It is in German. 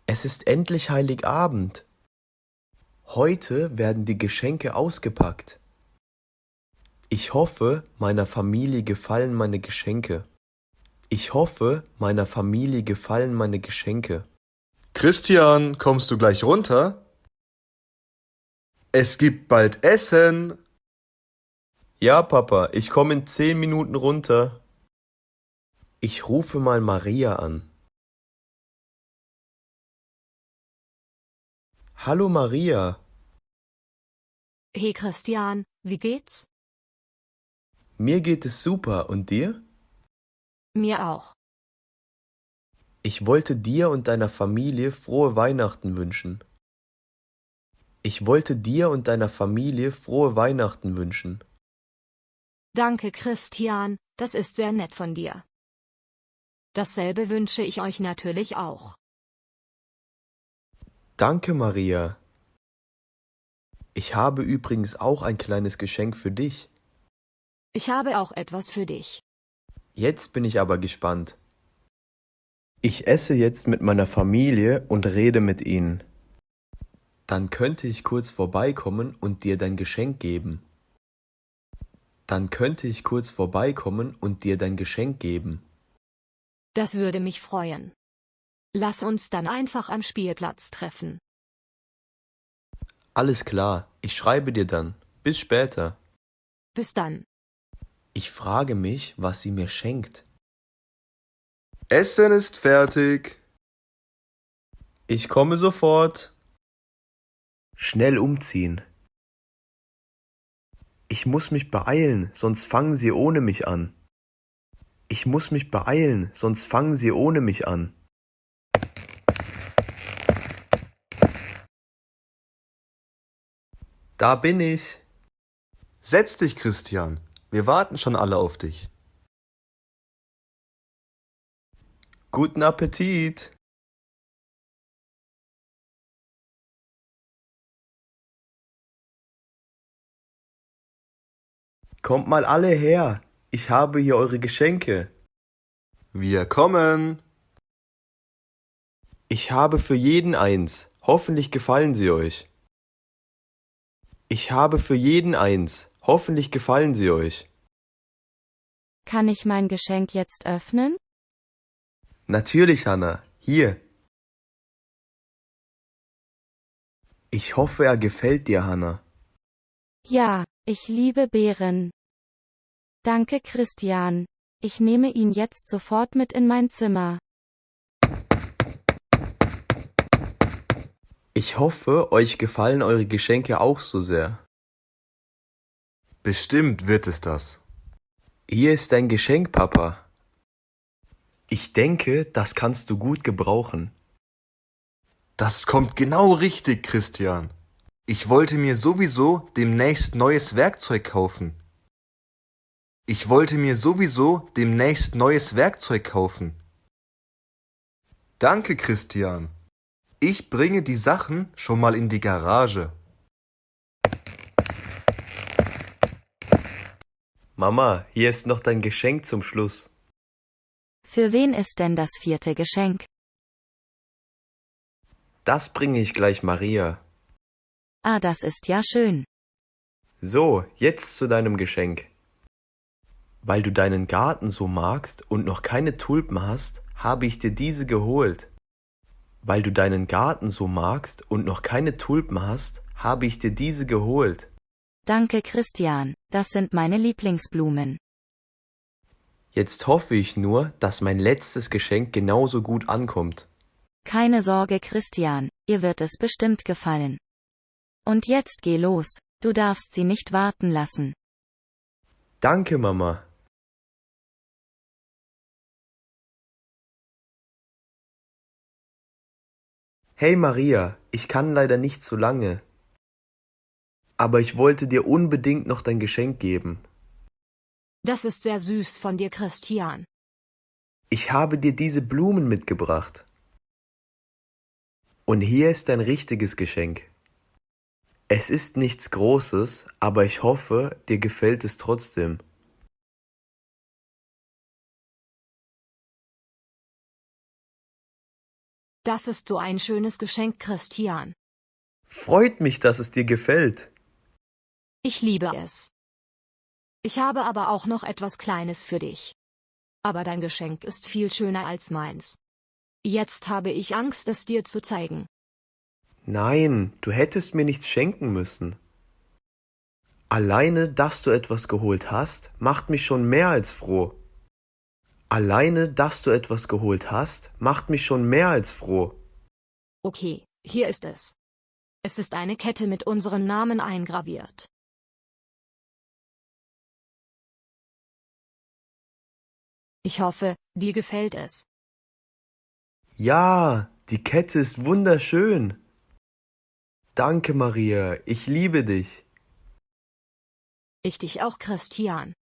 Es ist endlich Heiligabend. Heute werden die Geschenke ausgepackt. Ich hoffe, meiner Familie gefallen meine Geschenke. Ich hoffe, meiner Familie gefallen meine Geschenke. Christian, kommst du gleich runter? Es gibt bald Essen. Ja, Papa, ich komme in 10 Minuten runter. Ich rufe mal Maria an. Hallo Maria, Hey Christian, wie geht's? mir geht es super und dir? Mir auch. Ich wollte dir und deiner Familie frohe Weihnachten wünschen. Ich wollte dir und deiner Familie frohe Weihnachten wünschen. Danke Christian, das ist sehr nett von dir. Dasselbe wünsche ich euch natürlich auch. Danke, Maria. Ich habe übrigens auch ein kleines Geschenk für dich. Ich habe auch etwas für dich. Jetzt bin ich aber gespannt. Ich esse jetzt mit meiner Familie und rede mit ihnen. Dann könnte ich kurz vorbeikommen und dir dein Geschenk geben. Dann könnte ich kurz vorbeikommen und dir dein Geschenk geben. Das würde mich freuen. Lass uns dann einfach am Spielplatz treffen. Alles klar, ich schreibe dir dann. Bis später. Bis dann. Ich frage mich, was sie mir schenkt. Essen ist fertig. Ich komme sofort. Schnell umziehen. Ich muss mich beeilen, sonst fangen sie ohne mich an. Ich muss mich beeilen, sonst fangen sie ohne mich an. Da bin ich. Setz dich, Christian. Wir warten schon alle auf dich. Guten Appetit. Kommt mal alle her. Ich habe hier eure Geschenke. Wir kommen. Ich habe für jeden eins. Hoffentlich gefallen sie euch. Ich habe für jeden eins. Hoffentlich gefallen sie euch. Kann ich mein Geschenk jetzt öffnen? Natürlich, Hanna. Hier. Ich hoffe, er gefällt dir, Hanna. Ja, ich liebe Beeren. Danke, Christian. Ich nehme ihn jetzt sofort mit in mein Zimmer. Ich hoffe, euch gefallen eure Geschenke auch so sehr. Bestimmt wird es das. Hier ist dein Geschenk, Papa. Ich denke, das kannst du gut gebrauchen. Das kommt genau richtig, Christian. Ich wollte mir sowieso demnächst neues Werkzeug kaufen. Ich wollte mir sowieso demnächst neues Werkzeug kaufen. Danke, Christian. Ich bringe die Sachen schon mal in die Garage. Mama, hier ist noch dein Geschenk zum Schluss. Für wen ist denn das 4. Geschenk? Das bringe ich gleich Maria. Ah, das ist ja schön. So, jetzt zu deinem Geschenk. Weil du deinen Garten so magst und noch keine Tulpen hast, habe ich dir diese geholt. Weil du deinen Garten so magst und noch keine Tulpen hast, habe ich dir diese geholt. Danke, Christian. Das sind meine Lieblingsblumen. Jetzt hoffe ich nur, dass mein letztes Geschenk genauso gut ankommt. Keine Sorge, Christian. Ihr wird es bestimmt gefallen. Und jetzt geh los. Du darfst sie nicht warten lassen. Danke, Mama. Hey Maria, ich kann leider nicht so lange. Aber ich wollte dir unbedingt noch dein Geschenk geben. Das ist sehr süß von dir, Christian. Ich habe dir diese Blumen mitgebracht. Und hier ist dein richtiges Geschenk. Es ist nichts Großes, aber ich hoffe, dir gefällt es trotzdem. Das ist so ein schönes Geschenk, Christian. Freut mich, dass es dir gefällt. Ich liebe es. Ich habe aber auch noch etwas Kleines für dich. Aber dein Geschenk ist viel schöner als meins. Jetzt habe ich Angst, es dir zu zeigen. Nein, du hättest mir nichts schenken müssen. Alleine, dass du etwas geholt hast, macht mich schon mehr als froh. Alleine, dass du etwas geholt hast, macht mich schon mehr als froh. Okay, hier ist es. Es ist eine Kette mit unseren Namen eingraviert. Ich hoffe, dir gefällt es. Ja, die Kette ist wunderschön. Danke, Maria, ich liebe dich. Ich dich auch, Christian.